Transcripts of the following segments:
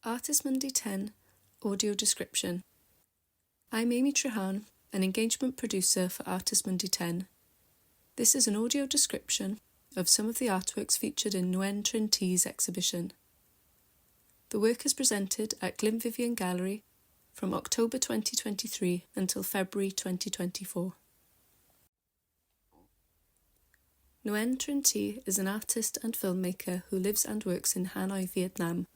Artist Monday 10 Audio Description. I'm Amy Trehan, an engagement producer for Artist Monday 10. This is an audio description of some of the artworks featured in Nguyễn exhibition. The work is presented at Cymraeg Gallery from October 2023 until February 2024. Nguyễn is an artist and filmmaker who lives and works in Hanoi, Vietnam.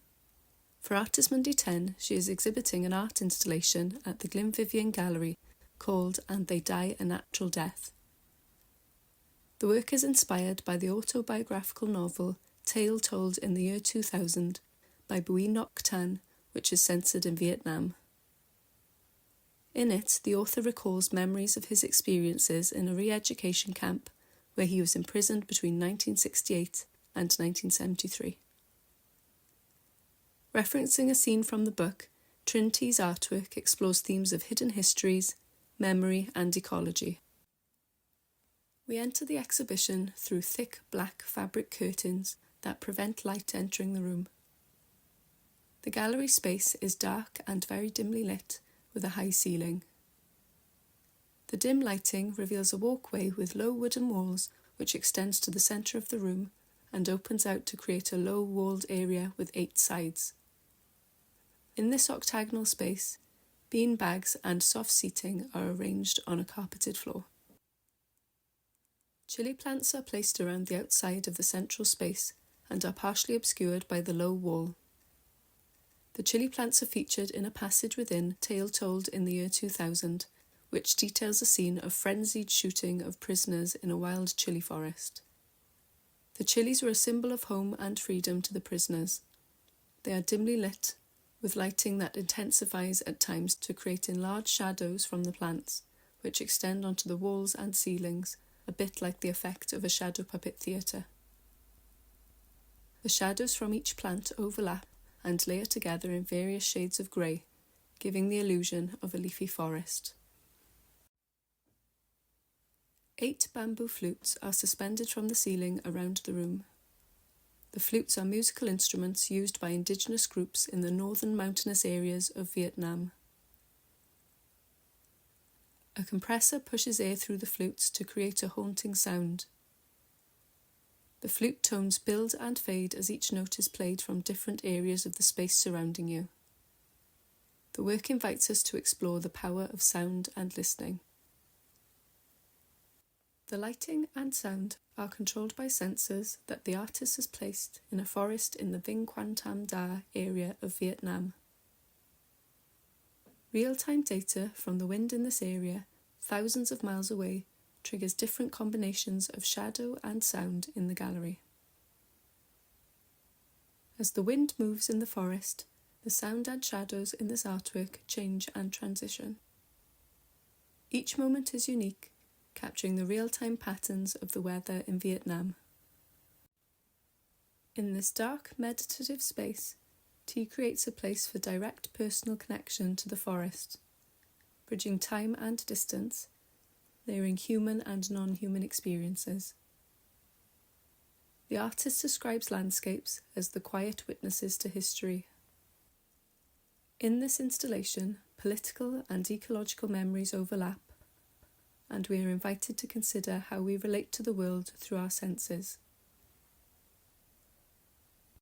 For Artist Monday 10, she is exhibiting an art installation at the Cymraeg Gallery called And They Die a Natural Death. The work is inspired by the autobiographical novel Tale Told in the Year 2000 by Bui Ngoc Tan, which is censored in Vietnam. In it, the author recalls memories of his experiences in a re-education camp where he was imprisoned between 1968 and 1973. Referencing a scene from the book, Trinity's artwork explores themes of hidden histories, memory and ecology. We enter the exhibition through thick black fabric curtains that prevent light entering the room. The gallery space is dark and very dimly lit with a high ceiling. The dim lighting reveals a walkway with low wooden walls which extends to the centre of the room and opens out to create a low-walled area with 8 sides. In this octagonal space, bean bags and soft seating are arranged on a carpeted floor. Chili plants are placed around the outside of the central space and are partially obscured by the low wall. The chili plants are featured in a passage within Tale Told in the Year 2000, which details a scene of frenzied shooting of prisoners in a wild chili forest. The chilies were a symbol of home and freedom to the prisoners. They are dimly lit, with lighting that intensifies at times to create enlarged shadows from the plants, which extend onto the walls and ceilings, a bit like the effect of a shadow puppet theatre. The shadows from each plant overlap and layer together in various shades of grey, giving the illusion of a leafy forest. 8 bamboo flutes are suspended from the ceiling around the room. The flutes are musical instruments used by indigenous groups in the northern mountainous areas of Vietnam. A compressor pushes air through the flutes to create a haunting sound. The flute tones build and fade as each note is played from different areas of the space surrounding you. The work invites us to explore the power of sound and listening. The lighting and sound are controlled by sensors that the artist has placed in a forest in the Vinh Quan Tham Da area of Vietnam. Real-time data from the wind in this area, thousands of miles away, triggers different combinations of shadow and sound in the gallery. As the wind moves in the forest, the sound and shadows in this artwork change and transition. Each moment is unique, capturing the real-time patterns of the weather in Vietnam. In this dark, meditative space, T creates a place for direct personal connection to the forest, bridging time and distance, layering human and non-human experiences. The artist describes landscapes as the quiet witnesses to history. In this installation, political and ecological memories overlap, and we are invited to consider how we relate to the world through our senses.